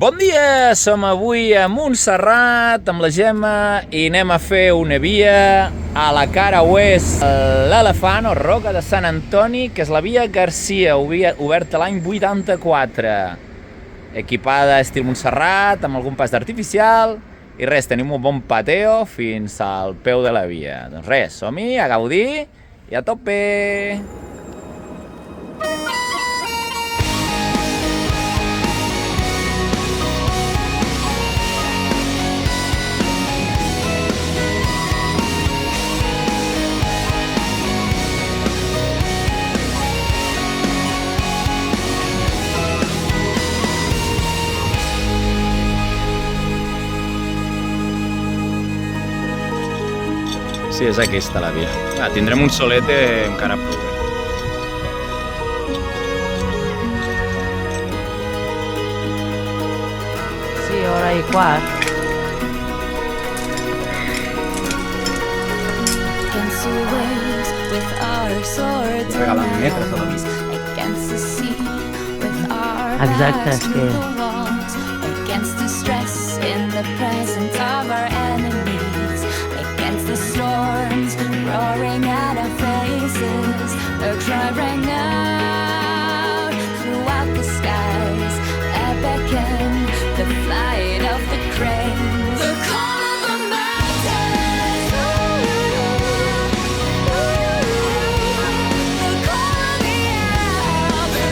Bon dia, som avui a Montserrat amb la Gemma i anem a fer una via a la cara oest de l'Elefant o Roca de Sant Antoni, que és la via Garcia, oberta l'any 84. Equipada estil Montserrat, amb algun pas artificial i res, tenim un bon pateo fins al peu de la via. Doncs res, som-hi, a gaudir i a tope! Sí, és aquesta la via. Tindrem un solet encara prou. Sí, hora i quart. Regalant metres a la vista. Exacte, és que... The storms roaring at our faces, a cry rang out throughout the skies. I beckon the flight of the cranes, the call of the mountains, the call of the owl, the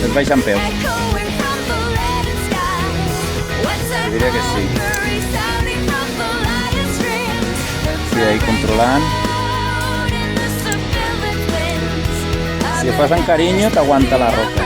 Ens baix en peu. Diria que sí. Sí, ahí controlant. Si ho fas amb carinyo, t'aguanta la roca.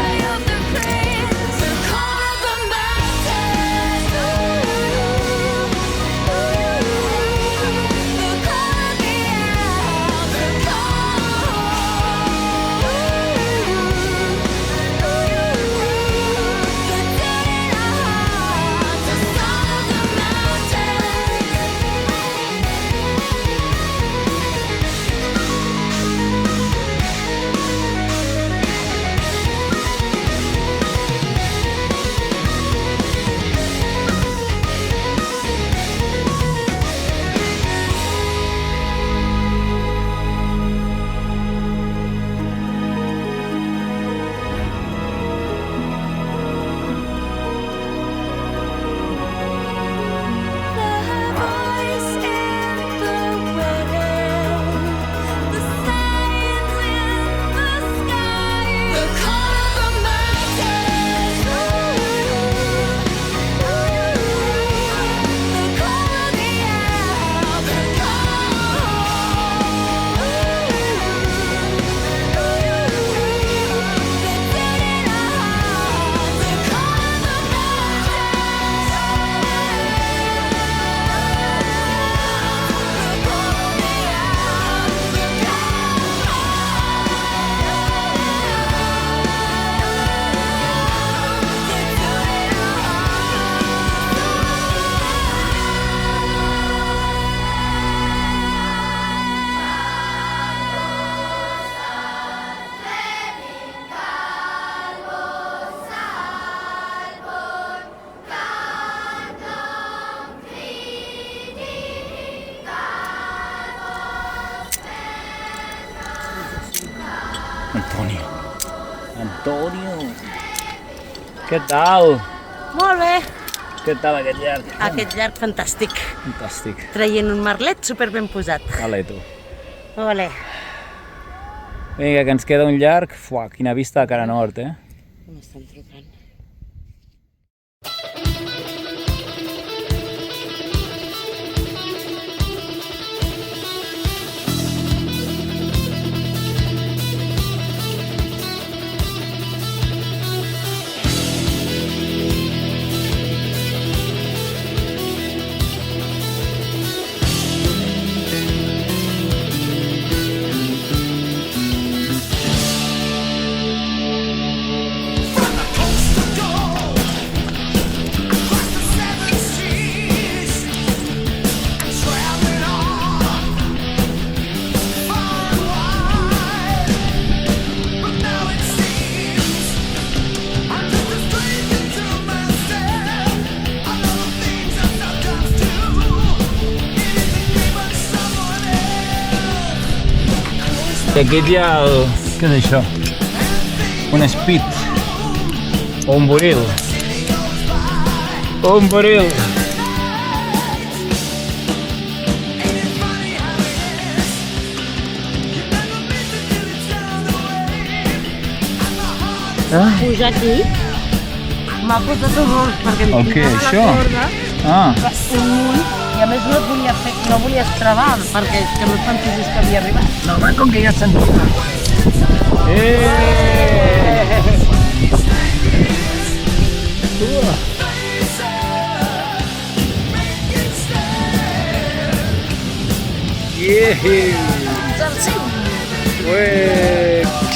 Antonio! Què tal? Molt bé! Què tal aquest llarg? Aquest llarg fantàstic. Fantàstic. Traient un merlet super ben posat. Ale, tu. Ole. Vinga, que ens queda un llarg. Fuà, quina vista a cara nord, M'estan trucant. I aquí hi ha el... Què és això? Un speed. O un buril. Un buril. Pujar aquí, m'ha posat horrors perquè em El què, tirava això? la corda Ah, un munt i a més no et volia fer, no volies travar perquè que no et pensis que havia arribat. No, va, com que ja et sentia. Fins al cim. Ué.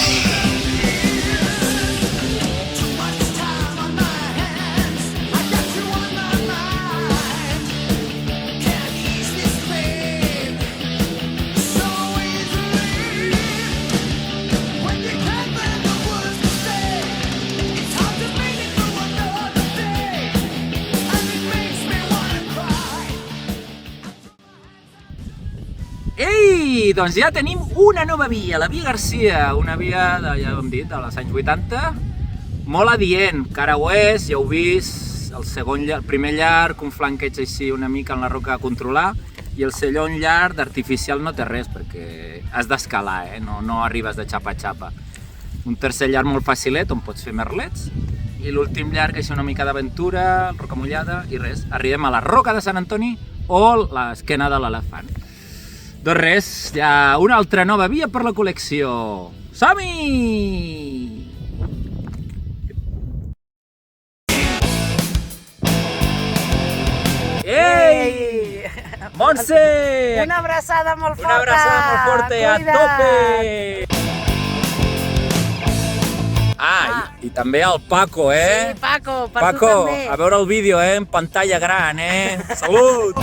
Ei, doncs ja tenim una nova via, la Via Garcia, una via, ja ho hem dit, dels anys 80, molt adient, cara oest, ja heu vist, el primer llarg, un flanqueig així una mica en la roca a controlar, i el segon llarg d'artificial no té res, perquè has d'escalar, no arribes de xapa a xapa. Un tercer llarg molt facilet, on pots fer merlets, i l'últim llarg és una mica d'aventura, roca mullada, i res, arribem a la Roca de Sant Antoni o l'esquena de l'elefant. Doncs res, hi ha una altra nova via per la col·lecció. Som-hi! Ei! Montse! Una abraçada molt forta. Una abraçada molt forta i a tope! I també el Paco, Sí, Paco, per Paco, tu també. a veure el vídeo, en pantalla gran, Salut!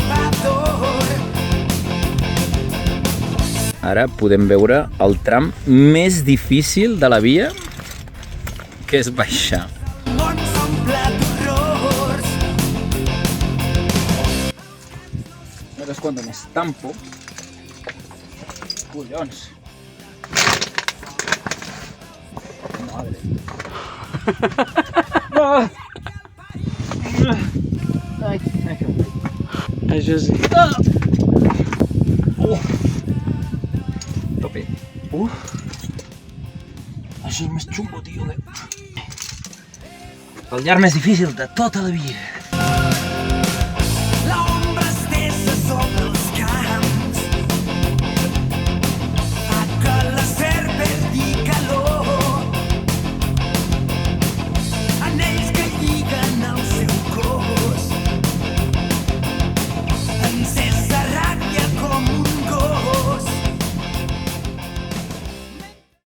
Ara podem veure el tram més difícil de la via, que és baixar. Ara és quan m'estampo. Collons! Madre. Ai, Això sí. Tope. Això és més xungo, tio. El llarg més difícil de tota la vida.